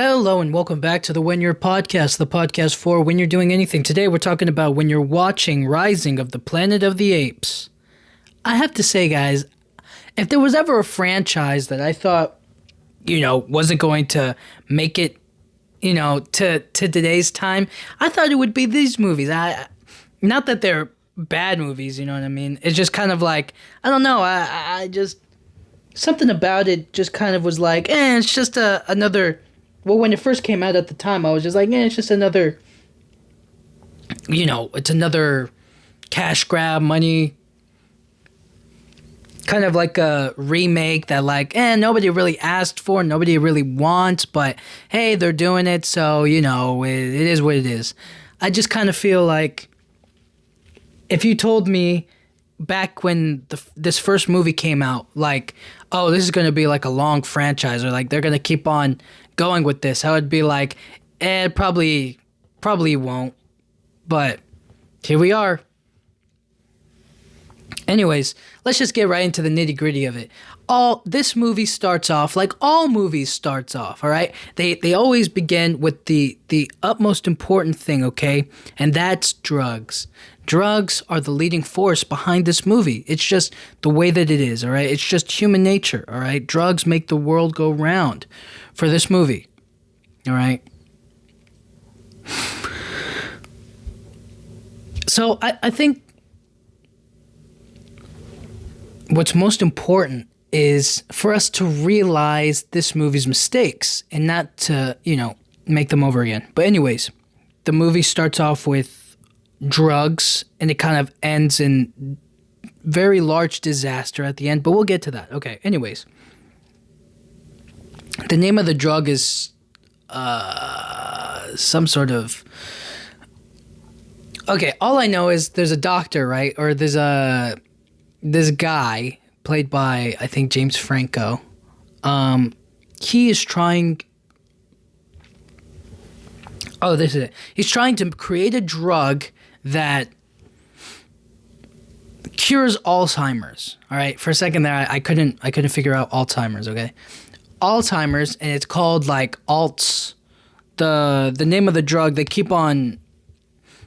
Hello and welcome back to the When You're Podcast, the podcast for when you're doing anything. Today we're talking about when you're watching Rising of the Planet of the Apes. I have to say, guys, if there was ever a franchise that I thought, wasn't going to make it, to today's time, I thought it would be these movies. Not that they're bad movies, you know what I mean? It's just kind of like, I don't know, I just, something about it just kind of was like, it's just another... Well, when it first came out at the time, I was just like, it's just another, it's another cash grab, money, kind of like a remake that nobody really asked for, nobody really wants, but hey, they're doing it, so, it is what it is. I just kind of feel like if you told me back when this first movie came out, like, oh, this is going to be like a long franchise, or like they're going to keep on going with this, I would be like, probably won't. But here we are. Anyways, let's just get right into the nitty gritty of it. This movie starts off like all movies starts off, all right? They always begin with the utmost important thing, okay? And that's drugs. Drugs are the leading force behind this movie. It's just the way that it is, all right? It's just human nature, all right? Drugs make the world go round for this movie, all right? So I think what's most important is for us to realize this movie's mistakes and not to, make them over again. But anyways, the movie starts off with drugs, and it kind of ends in very large disaster at the end, but we'll get to that. Okay, anyways. The name of the drug is some sort of... Okay, all I know is there's a doctor, right? Or there's this guy, played by, I think, James Franco. He is trying... Oh, this is it. He's trying to create a drug that cures Alzheimer's. All right. For a second there, I couldn't figure out Alzheimer's. Okay, Alzheimer's, and it's called like Alts. The name of the drug. They keep on.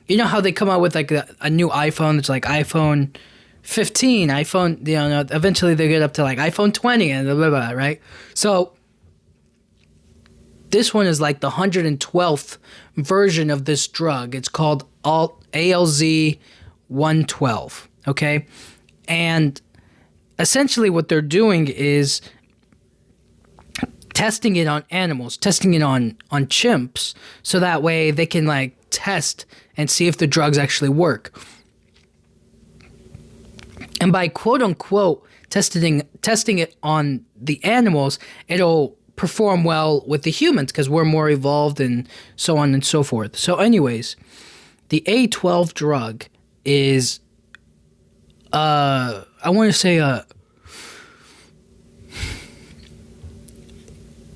You know how they come out with like a new iPhone? It's like iPhone 15, iPhone. Eventually they get up to like iPhone 20 and blah blah blah. Right. So this one is like the 112th version of this drug. It's called ALZ 112, okay? And essentially what they're doing is testing it on animals, testing it on chimps, so that way they can like test and see if the drugs actually work. And by quote unquote testing it on the animals, it'll perform well with the humans because we're more evolved and so on and so forth. So anyways, the A12 drug is I want to say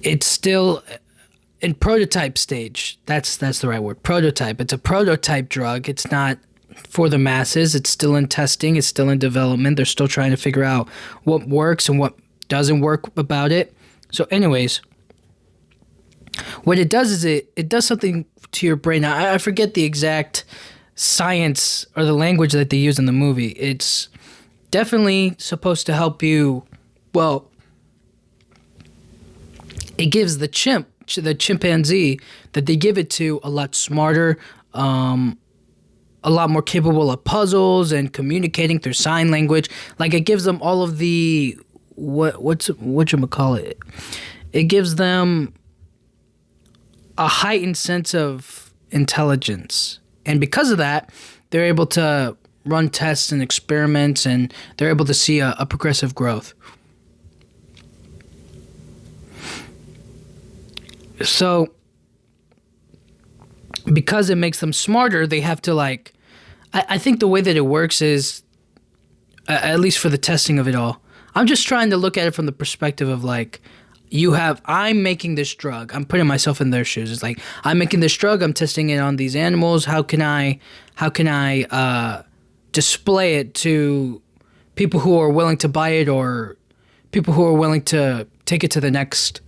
it's still in prototype stage. That's the right word. Prototype. It's a prototype drug. It's not for the masses. It's still in testing. It's still in development. They're still trying to figure out what works and what doesn't work about it. So anyways, what it does is it does something to your brain. Now, I forget the exact science or the language that they use in the movie. It's definitely supposed to help you. Well, it gives the chimpanzee that they give it to a lot smarter, a lot more capable of puzzles and communicating through sign language. Like it gives them all of the whatchamacallit. It gives them a heightened sense of intelligence. And because of that, they're able to run tests and experiments, and they're able to see a progressive growth. So, because it makes them smarter, they have to I think the way that it works is, at least for the testing of it all, I'm just trying to look at it from the perspective of I'm making this drug. I'm putting myself in their shoes. It's like, I'm making this drug. I'm testing it on these animals. How can I display it to people who are willing to buy it, or people who are willing to take it to the next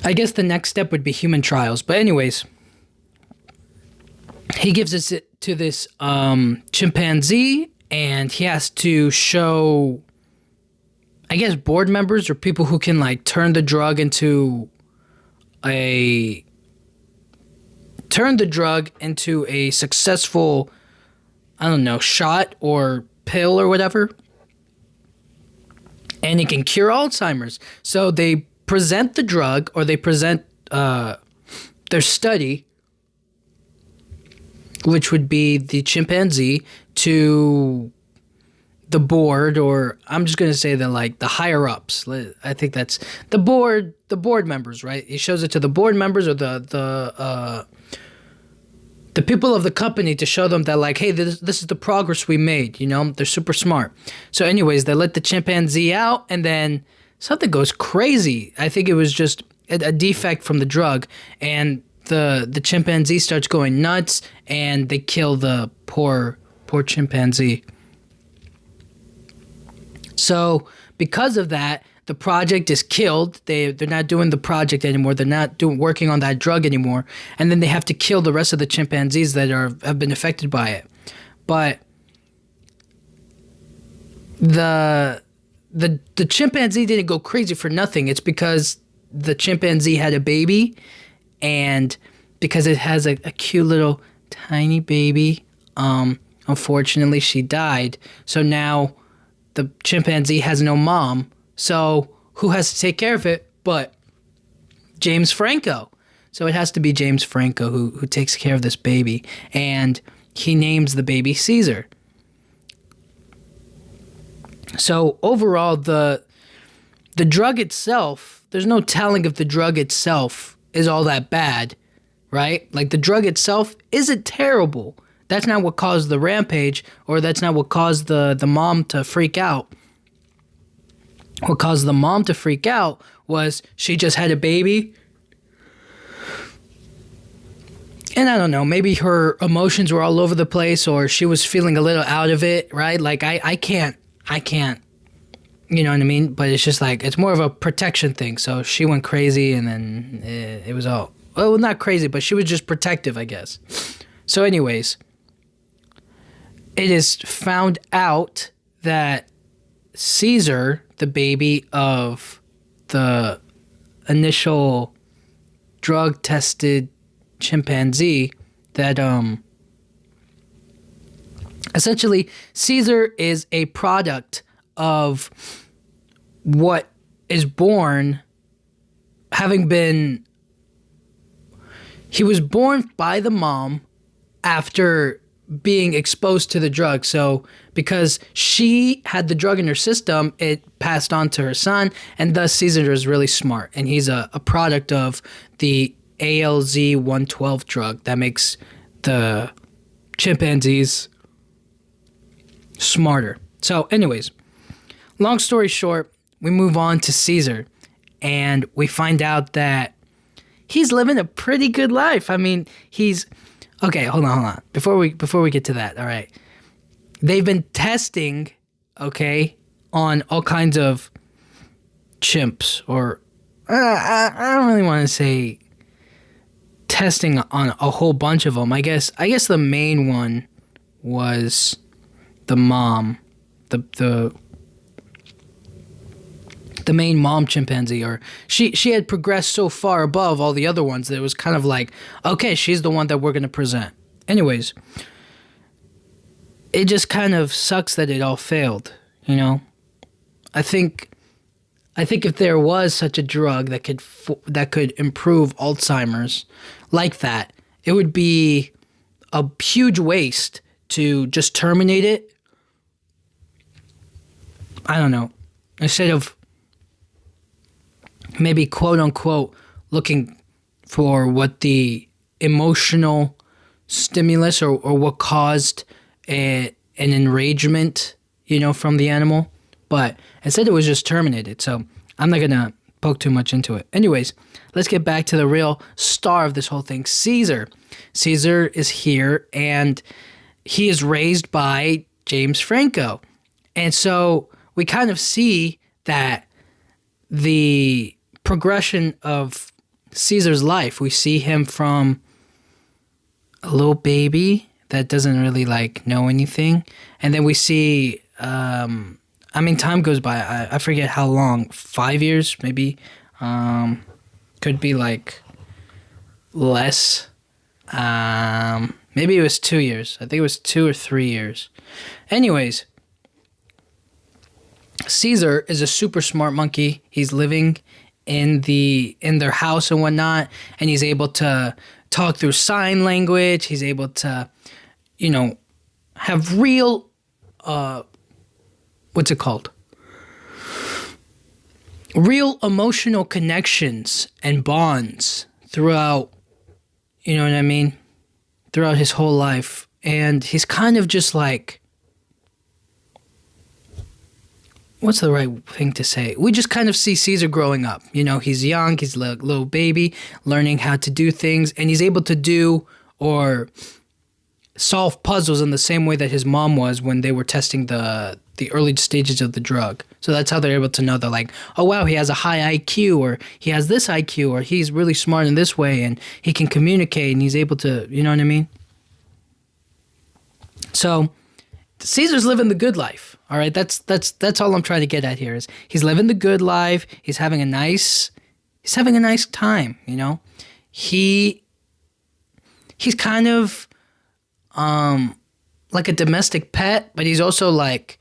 I guess the next step would be human trials. But anyways, he gives it to this chimpanzee, and he has to show, I guess, board members or people who can like turn the drug into a successful, I don't know, shot or pill or whatever. And it can cure Alzheimer's. So they present the drug, or they present their study, which would be the chimpanzee, to the board, or I'm just going to say that like the higher ups. I think that's the board members, right? He shows it to the board members or the people of the company to show them that like, hey, this is the progress we made, you know? They're super smart. So anyways, they let the chimpanzee out, and then something goes crazy. I think it was just a defect from the drug, and the chimpanzee starts going nuts, and they kill the poor chimpanzee. So because of that, the project is killed. They're not doing the project anymore. They're not working on that drug anymore. And then they have to kill the rest of the chimpanzees that have been affected by it. But the chimpanzee didn't go crazy for nothing. It's because the chimpanzee had a baby, and because it has a cute little tiny baby, unfortunately she died. So now the chimpanzee has no mom. So who has to take care of it but James Franco? So it has to be James Franco who takes care of this baby, and he names the baby Caesar. So overall, the drug itself, there's no telling if the drug itself is all that bad, right? Like the drug itself isn't terrible. That's not what caused the rampage, or that's not what caused the mom to freak out. What caused the mom to freak out was she just had a baby. And I don't know, maybe her emotions were all over the place, or she was feeling a little out of it, right? Like I can't, you know what I mean? But it's just like, it's more of a protection thing. So she went crazy, and then it was all, well, not crazy, but she was just protective, I guess. So anyways, it is found out that Caesar, the baby of the initial drug-tested chimpanzee, that essentially Caesar is a product of what is born having been... He was born by the mom after being exposed to the drug. So because she had the drug in her system, it passed on to her son, and thus Caesar is really smart. And he's a product of the ALZ 112 drug that makes the chimpanzees smarter. So anyways, long story short, we move on to Caesar, and we find out that he's living a pretty good life. I mean, he's... Okay, hold on. Before we get to that, all right. They've been testing, okay, on all kinds of chimps, or I don't really want to say testing on a whole bunch of them. I guess the main one was the mom, the main mom chimpanzee, or she had progressed so far above all the other ones that it was kind of like, okay, she's the one that we're going to present. Anyways, it just kind of sucks that it all failed, you know? I think if there was such a drug that could improve Alzheimer's like that, it would be a huge waste to just terminate it. I don't know. Instead of maybe quote unquote looking for what the emotional stimulus or what caused an enragement, you know, from the animal. But instead it was just terminated. So I'm not going to poke too much into it. Anyways, let's get back to the real star of this whole thing, Caesar. Caesar is here, and he is raised by James Franco. And so we kind of see that the progression of Caesar's life. We see him from a little baby that doesn't really like know anything, and then we see. Time goes by. I forget how long. 5 years, maybe. Could be like less. Maybe it was 2 years. I think it was 2 or 3 years. Anyways, Caesar is a super smart monkey. He's living in their house and whatnot, and he's able to talk through sign language. He's able to, have real, what's it called? Real emotional connections and bonds throughout, you know what I mean? Throughout his whole life. And he's kind of just like, what's the right thing to say? We just kind of see Caesar growing up. He's young, he's a little baby, learning how to do things, and he's able to do or solve puzzles in the same way that his mom was when they were testing the early stages of the drug. So that's how they're able to know. They're like, oh wow, he has a high IQ, or he has this IQ, or he's really smart in this way, and he can communicate, and he's able to, you know what I mean? So Caesar's living the good life. All right, that's all I'm trying to get at here is he's living the good life. He's having a nice time, He's kind of like a domestic pet, but he's also like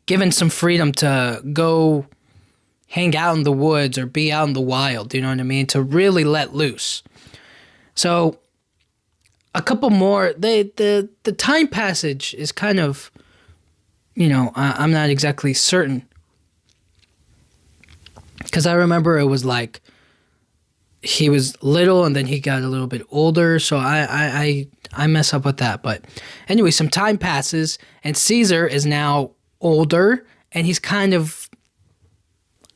given some freedom to go hang out in the woods or be out in the wild, you know what I mean? To really let loose. So a couple more, the time passage is kind of, I'm not exactly certain. Because I remember it was like he was little and then he got a little bit older, so I mess up with that. But anyway, some time passes and Caesar is now older and he's kind of,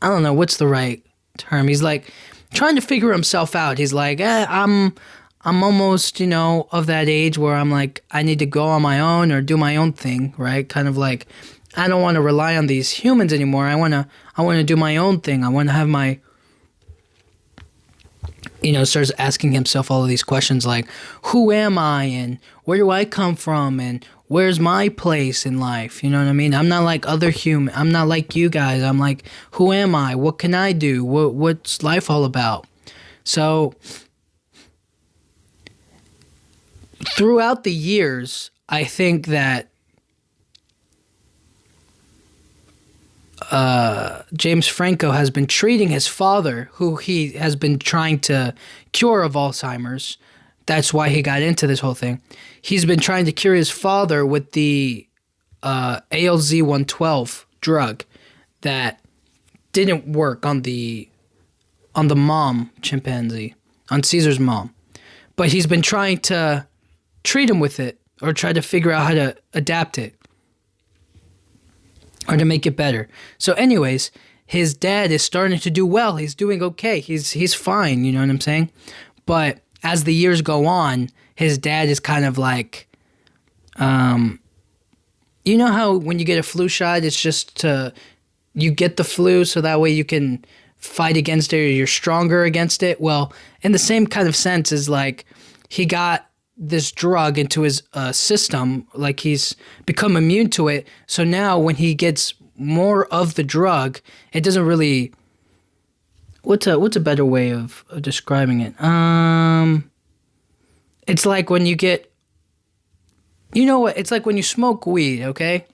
I don't know what's the right term. He's like trying to figure himself out. He's like, I'm almost, of that age where I'm like, I need to go on my own or do my own thing, right? Kind of like, I don't want to rely on these humans anymore. I want to do my own thing. I want to have my, starts asking himself all of these questions like, who am I and where do I come from and where's my place in life? You know what I mean? I'm not like other human. I'm not like you guys. I'm like, who am I? What can I do? What's life all about? So throughout the years, I think that James Franco has been treating his father, who he has been trying to cure of Alzheimer's. That's why he got into this whole thing. He's been trying to cure his father with the ALZ-112 drug that didn't work on the mom chimpanzee, on Caesar's mom. But he's been trying to treat him with it or try to figure out how to adapt it or to make it better. So anyways, his dad is starting to do well. He's doing okay. He's fine, you know what I'm saying? But as the years go on, his dad is kind of like, you know how when you get a flu shot, it's just you get the flu so that way you can fight against it or you're stronger against it? Well, in the same kind of sense is like he got this drug into his system, like he's become immune to it. So now when he gets more of the drug, it doesn't really. What's a better way of describing it? It's like when you get. You know what? It's like when you smoke weed. Okay.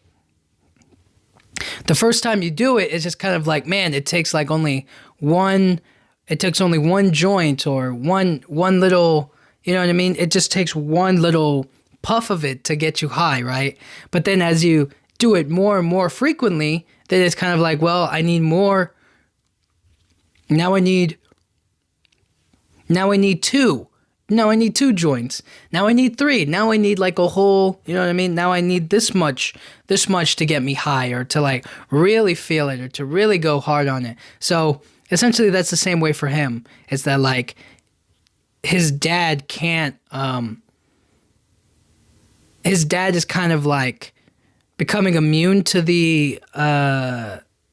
The first time you do it, it's just kind of like, man, it takes like only one. It takes only one joint or one little. You know what I mean? It just takes one little puff of it to get you high, right? But then as you do it more and more frequently, then it's kind of like, well, I need more. Now I need two. Now I need 2 joints. Now I need 3. Now I need like a whole, you know what I mean? Now I need this much to get me high or to like really feel it or to really go hard on it. So essentially that's the same way for him. It's that like, his dad can't, his dad is kind of like becoming immune to the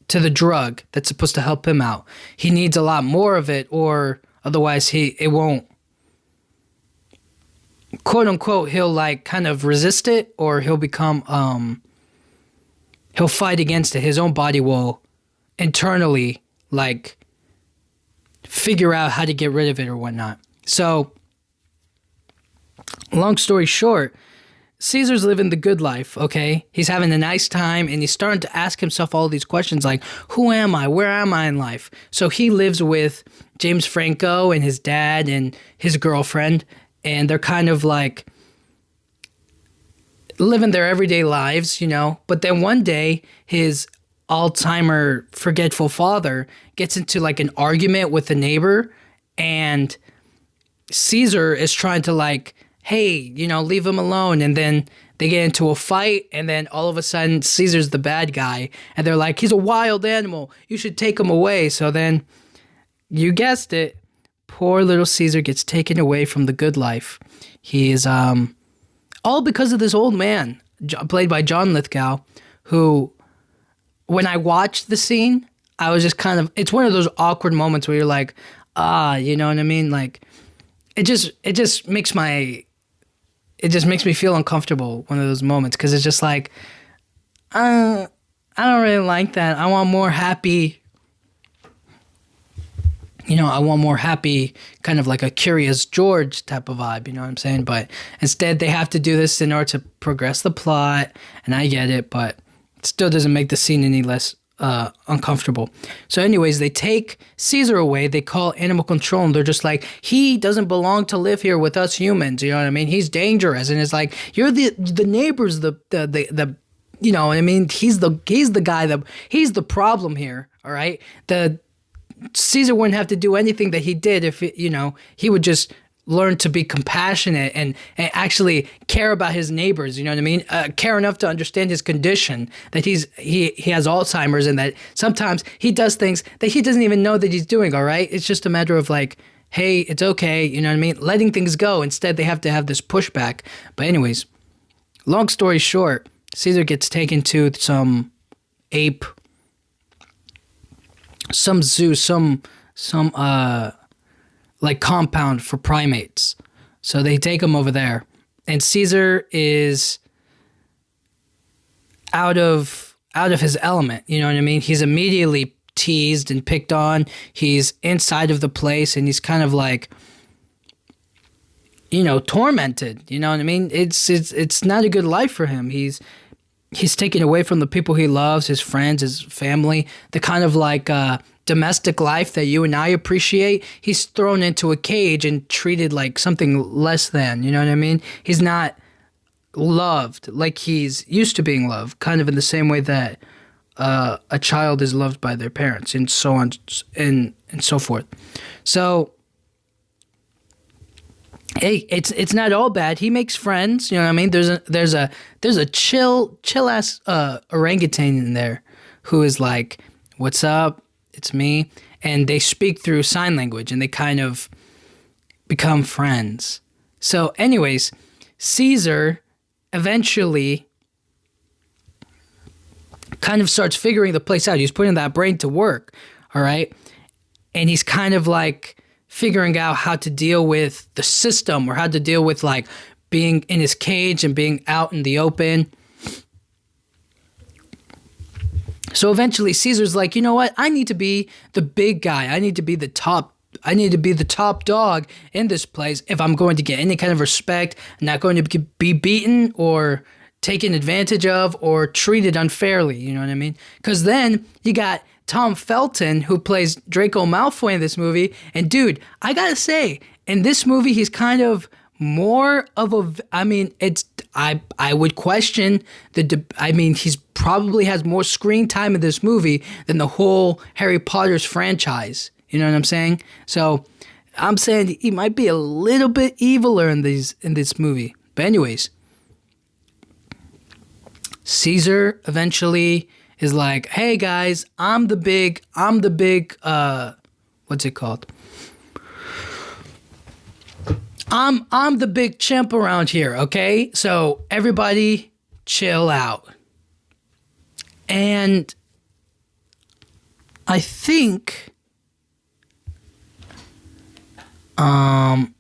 drug that's supposed to help him out. He needs a lot more of it or Otherwise, it won't, quote unquote, he'll like kind of resist it, or he'll become, he'll fight against it. His own body will internally like figure out how to get rid of it or whatnot. So, long story short, Caesar's living the good life, okay? He's having a nice time, and he's starting to ask himself all these questions like, who am I? Where am I in life? So he lives with James Franco and his dad and his girlfriend, and they're kind of like living their everyday lives, you know? But then one day, his Alzheimer forgetful father gets into like an argument with a neighbor, and Caesar is trying to like, hey, you know, leave him alone. And then they get into a fight, and then all of a sudden Caesar's the bad guy, and they're like, he's a wild animal, you should take him away. So then, you guessed it, poor little Caesar gets taken away from the good life. He is all because of this old man played by John Lithgow, who, when I watched the scene, I was just kind of, it's one of those awkward moments where you're like, you know what I mean? Like, it just makes me feel uncomfortable, one of those moments, because it's just like, I don't really like that. I want more happy, kind of like a Curious George type of vibe, you know what I'm saying? But instead, they have to do this in order to progress the plot, and I get it, but it still doesn't make the scene any less uncomfortable. So anyways, they take Caesar away, they call animal control, and they're just like, he doesn't belong to live here with us humans, you know what I mean? He's dangerous. And it's like, you're the neighbors, the you know what I mean? He's the guy he's the problem here, all right? Caesar wouldn't have to do anything that he did if he would just learn to be compassionate and actually care about his neighbors, you know what I mean? Care enough to understand his condition, that he has Alzheimer's, and that sometimes he does things that he doesn't even know that he's doing, all right? It's just a matter of like, hey, it's okay, you know what I mean? Letting things go. Instead, they have to have this pushback. But anyways, long story short, Caesar gets taken to some zoo, like compound for primates. So they take him over there, and Caesar is out of his element, you know what I mean? He's immediately teased and picked on. He's inside of the place, and he's kind of like, tormented, you know what I mean? It's not a good life for him. He's taken away from the people he loves, his friends, his family, the kind of like domestic life that you and I appreciate. He's thrown into a cage and treated like something less than, you know what I mean? He's not loved like he's used to being loved, kind of in the same way that a child is loved by their parents, and so on and so forth. So, hey, it's not all bad. He makes friends, you know what I mean? There's a chill ass orangutan in there who is like, "What's up? It's me." And they speak through sign language, and they kind of become friends. So anyways, Caesar eventually kind of starts figuring the place out. He's putting that brain to work, all right? And he's kind of like figuring out how to deal with the system, or how to deal with like being in his cage and being out in the open. So eventually Caesar's like, you know what? I need to be the big guy. I need to be the top dog in this place if I'm going to get any kind of respect. I'm not going to be beaten or taken advantage of or treated unfairly. You know what I mean? Because then you got Tom Felton, who plays Draco Malfoy in this movie. And dude, I gotta say, in this movie, he's kind of more of a, I would question he's probably has more screen time in this movie than the whole Harry Potter's franchise. You know what I'm saying? So I'm saying he might be a little bit eviler in this movie. But anyways, Caesar eventually is like, hey guys, I'm the big, what's it called? I'm the big chimp around here, okay? So everybody chill out. And I think Um,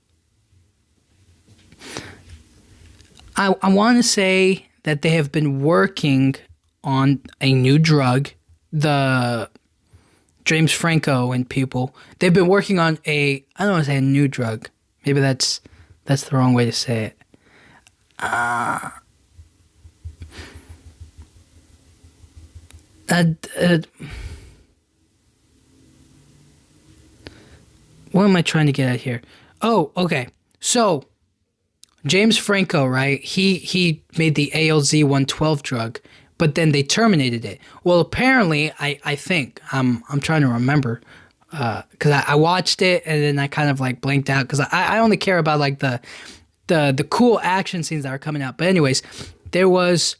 I want to say that they have been working on a new drug. The James Franco and people, they've been working on I don't want to say a new drug. Maybe that's the wrong way to say it. Uh, uh, uh, what am I trying to get at here? Oh, okay. So James Franco, right? He made the ALZ 112 drug, but then they terminated it. Well, apparently, I think I'm trying to remember because I watched it and then I kind of like blanked out because I only care about like the cool action scenes that are coming out. But anyways, there was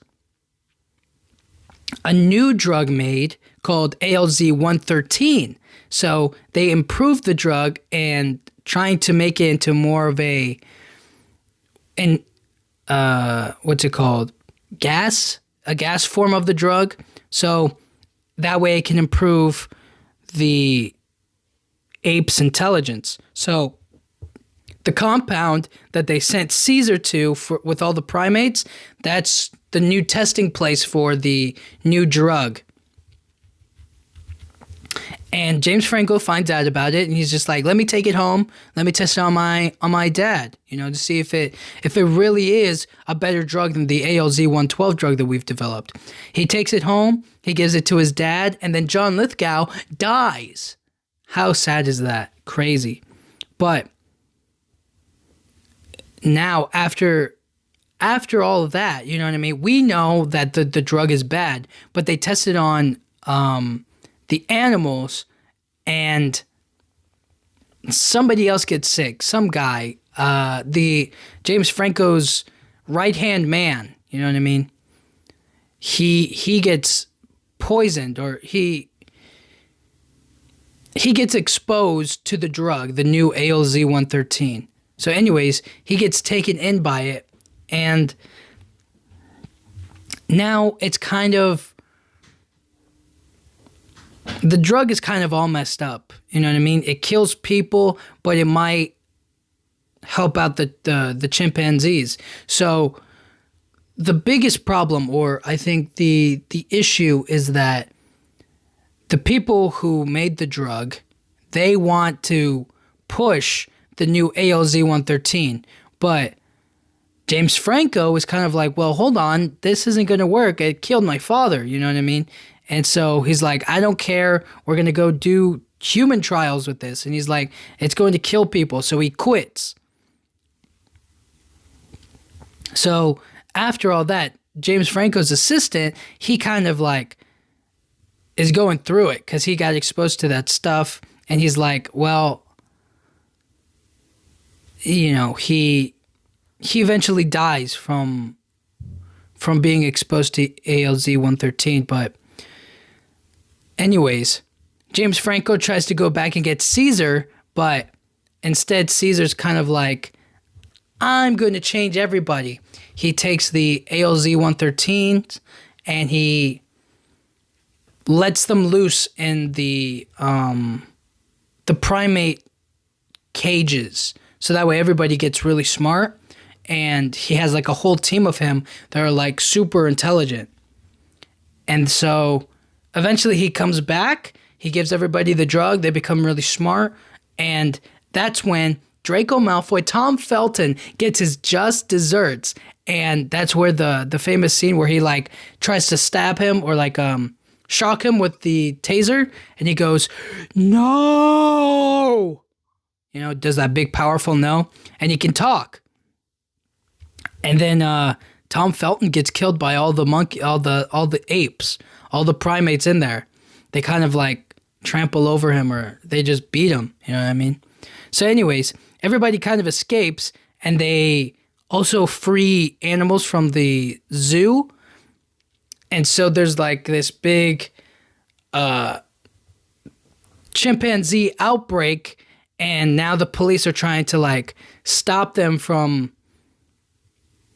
a new drug made called ALZ 113. So they improved the drug and trying to make it into more of a what's it called? A gas form of the drug. So that way it can improve the ape's intelligence. So the compound that they sent Caesar to with all the primates, that's the new testing place for the new drug. And James Franco finds out about it, and he's just like, "Let me take it home. Let me test it on my dad, to see if it really is a better drug than the ALZ 112 drug that we've developed." He takes it home. He gives it to his dad, and then John Lithgow dies. How sad is that? Crazy. But now after all of that, you know what I mean? We know that the drug is bad, but they tested on the animals, and somebody else gets sick. Some guy, the James Franco's right-hand man, you know what I mean? He gets poisoned, or he gets exposed to the drug, the new ALZ 113. So anyways, he gets taken in by it, and now it's kind of, the drug is kind of all messed up. You know what I mean? It kills people, but it might help out the chimpanzees. So the biggest problem, or I think the issue, is that the people who made the drug, they want to push the new ALZ 113, but James Franco is kind of like, well, hold on, this isn't going to work. It killed my father, you know what I mean? And so he's like, I don't care. We're going to go do human trials with this. And he's like, it's going to kill people. So he quits. So after all that, James Franco's assistant, he kind of like is going through it because he got exposed to that stuff. And he's like, well, he eventually dies from being exposed to ALZ 113. But anyways, James Franco tries to go back and get Caesar, but instead Caesar's kind of like, I'm going to change everybody. He takes the ALZ 113 and he lets them loose in the primate cages. So that way everybody gets really smart, and he has like a whole team of him that are like super intelligent. And so eventually he comes back, he gives everybody the drug, they become really smart, and that's when Draco Malfoy, Tom Felton, gets his just desserts, and that's where the famous scene where he like tries to stab him or like shock him with the taser, and he goes, "No!" Does that big powerful no, and he can talk. And then Tom Felton gets killed by all the apes, all the primates in there. They kind of like trample over him, or they just beat him. You know what I mean? So anyways, everybody kind of escapes, and they also free animals from the zoo. And so there's like this big chimpanzee outbreak, and now the police are trying to like stop them from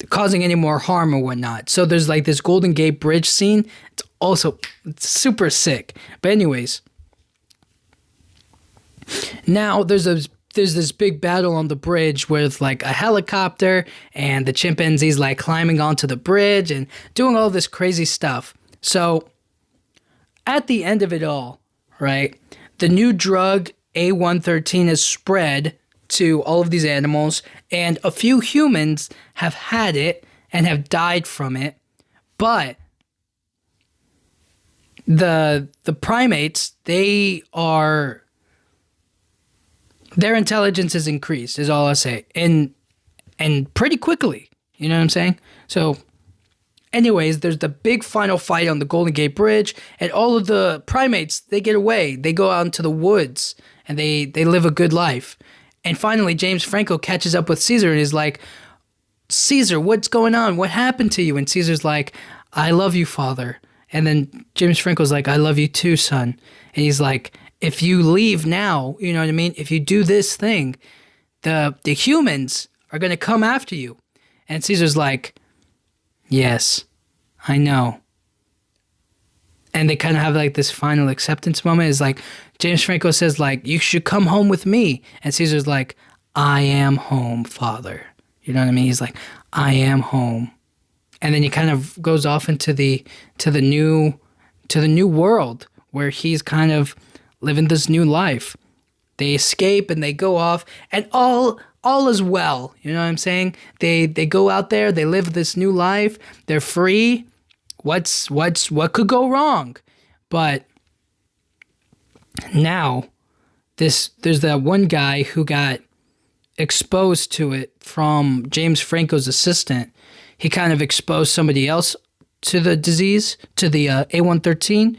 causing any more harm or whatnot. So there's like this Golden Gate Bridge scene. It's super sick. But anyways, now there's there's this big battle on the bridge with like a helicopter and the chimpanzees like climbing onto the bridge and doing all this crazy stuff. So at the end of it all, right, the new drug A113 is spread to all of these animals, and a few humans have had it and have died from it, but the primates, their intelligence is increased, is all I say, and pretty quickly. You know what I'm saying? So, anyways, there's the big final fight on the Golden Gate Bridge, and all of the primates, they get away. They go out into the woods, and they live a good life. And finally, James Franco catches up with Caesar and is like, Caesar, what's going on? What happened to you? And Caesar's like, I love you, father. And then James Franco's like, I love you too, son. And he's like, if you leave now, you know what I mean? If you do this thing, the humans are going to come after you. And Caesar's like, yes, I know. And they kind of have like this final acceptance moment. It's like, James Franco says like, you should come home with me. And Caesar's like, I am home, father. You know what I mean? He's like, I am home. And then he kind of goes off into the new world where he's kind of living this new life. They escape and they go off, and all is well. You know what I'm saying? They go out there, they live this new life, they're free. What could go wrong? But now there's that one guy who got exposed to it from James Franco's assistant. He kind of exposed somebody else to the disease, to the A113,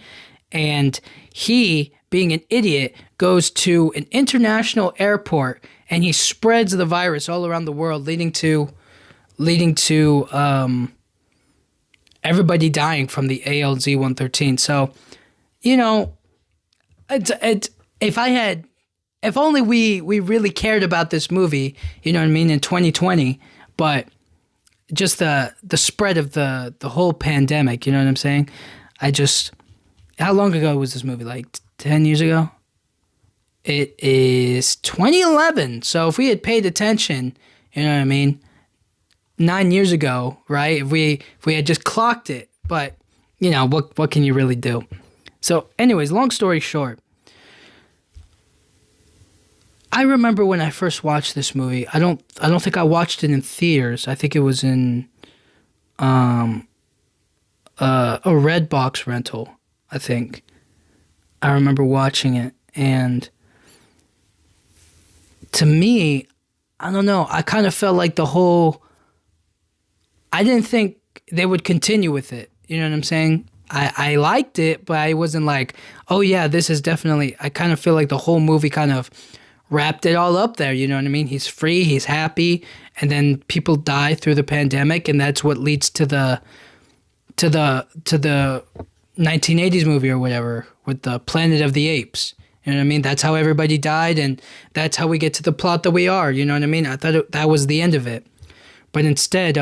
and he, being an idiot, goes to an international airport and he spreads the virus all around the world, leading to everybody dying from the ALZ113. So, you know, if only we really cared about this movie, you know what I mean, in 2020, but just the spread of the whole pandemic, you know what I'm saying? How long ago was this movie? Like 10 years ago? It is 2011. So if we had paid attention, you know what I mean, 9 years ago, right? If we had just clocked it, but you know, what can you really do? So anyways, long story short, I remember when I first watched this movie. I don't think I watched it in theaters. I think it was in a Redbox rental, I think. I remember watching it, and to me, I don't know, I kind of felt like I didn't think they would continue with it. You know what I'm saying? I liked it, but I wasn't like, oh yeah, this is definitely, I kind of feel like the whole movie kind of wrapped it all up there, you know what I mean? He's free, he's happy, and then people die through the pandemic, and that's what leads to the 1980s movie or whatever with the Planet of the Apes. You know what I mean? That's how everybody died, and that's how we get to the plot that we are. You know what I mean? I thought that was the end of it, but instead,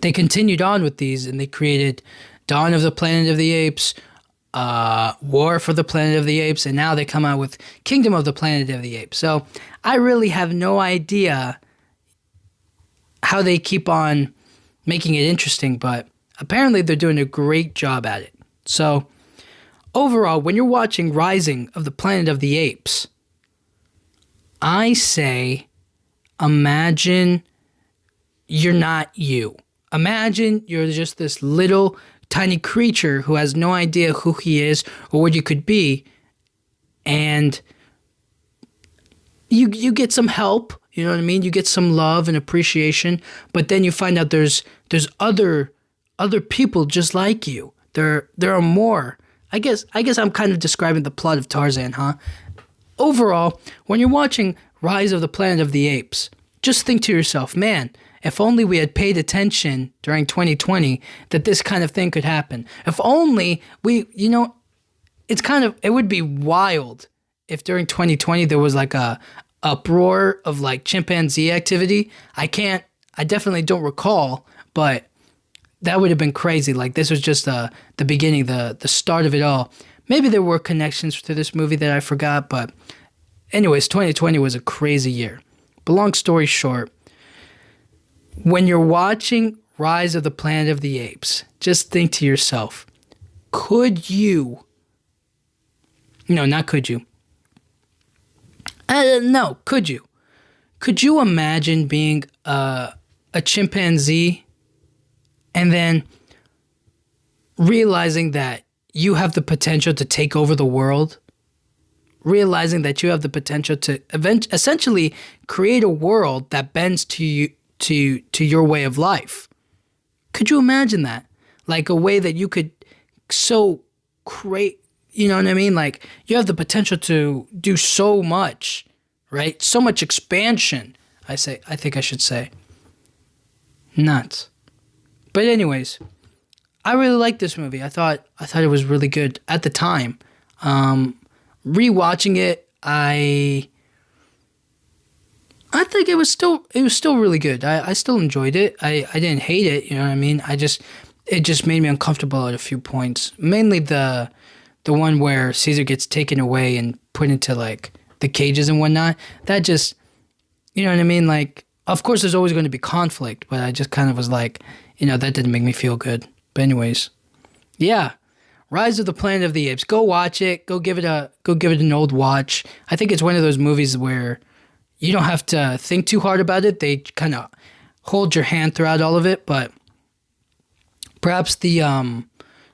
they continued on with these, and they created Dawn of the Planet of the Apes, War for the Planet of the Apes, and now they come out with Kingdom of the Planet of the Apes. So I really have no idea how they keep on making it interesting, but apparently they're doing a great job at it. So overall, when you're watching Rising of the Planet of the Apes, I say imagine you're not you. Imagine you're just this little tiny creature who has no idea who he is or what you could be, and you get some help, you know what I mean? You get some love and appreciation, but then you find out there's other people just like you. There are more. I guess I'm kind of describing the plot of Tarzan, huh? Overall, when you're watching Rise of the Planet of the Apes, just think to yourself, man, if only we had paid attention during 2020 that this kind of thing could happen. If only we, you know, it would be wild if during 2020 there was like a uproar of like chimpanzee activity. I definitely don't recall, but that would have been crazy. Like this was just the beginning, the start of it all. Maybe there were connections to this movie that I forgot, but Anyways, 2020 was a crazy year. But long story short, when you're watching Rise of the Planet of the Apes, just think to yourself, could you... No, not could you. No, could you? Could you imagine being a chimpanzee and then realizing that you have the potential to take over the world? Realizing that you have the potential to essentially create a world that bends to you, to your way of life. Could you imagine that? Like a way that you could so create, you know what I mean? Like you have the potential to do so much, right? So much expansion. I think I should say. Nuts. But anyways, I really liked this movie. I thought it was really good at the time. Rewatching it, I think it was still really good. I still enjoyed it. I didn't hate it, you know what I mean? It just made me uncomfortable at a few points. Mainly the one where Caesar gets taken away and put into like the cages and whatnot. That just, you know what I mean? Like, of course there's always going to be conflict, but I just kind of was like, you know, that didn't make me feel good. But anyways, yeah. Rise of the Planet of the Apes. Go watch it. Go give it an old watch. I think it's one of those movies where you don't have to think too hard about it. They kind of hold your hand throughout all of it. But perhaps the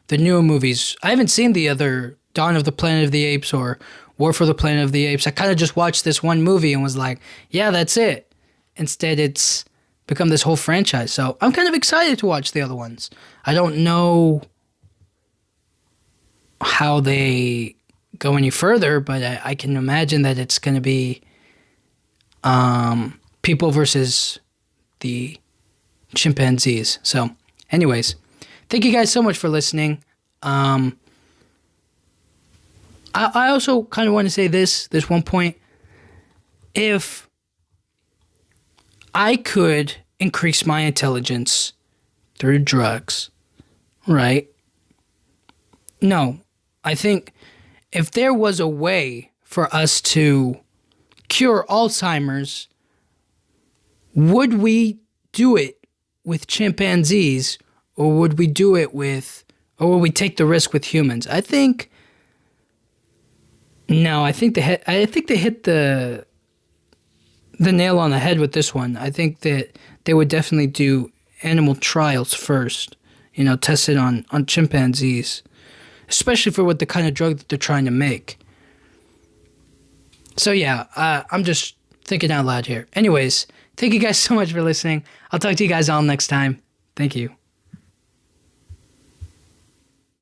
newer movies. I haven't seen the other Dawn of the Planet of the Apes or War for the Planet of the Apes. I kind of just watched this one movie and was like, yeah, that's it. Instead, it's become this whole franchise. So I'm kind of excited to watch the other ones. I don't know how they go any further, but I can imagine that it's going to be people versus the chimpanzees. So anyways, thank you guys so much for listening. I also kind of want to say this one point. If I could increase my intelligence through drugs, right? No, I think if there was a way for us to cure Alzheimer's, would we do it with chimpanzees, or would we take the risk with humans? I think they hit the nail on the head with this one. I think that they would definitely do animal trials first, you know, test it on chimpanzees, especially for what the kind of drug that they're trying to make. So yeah, I'm just thinking out loud here. Anyways, thank you guys so much for listening. I'll talk to you guys all next time. Thank you.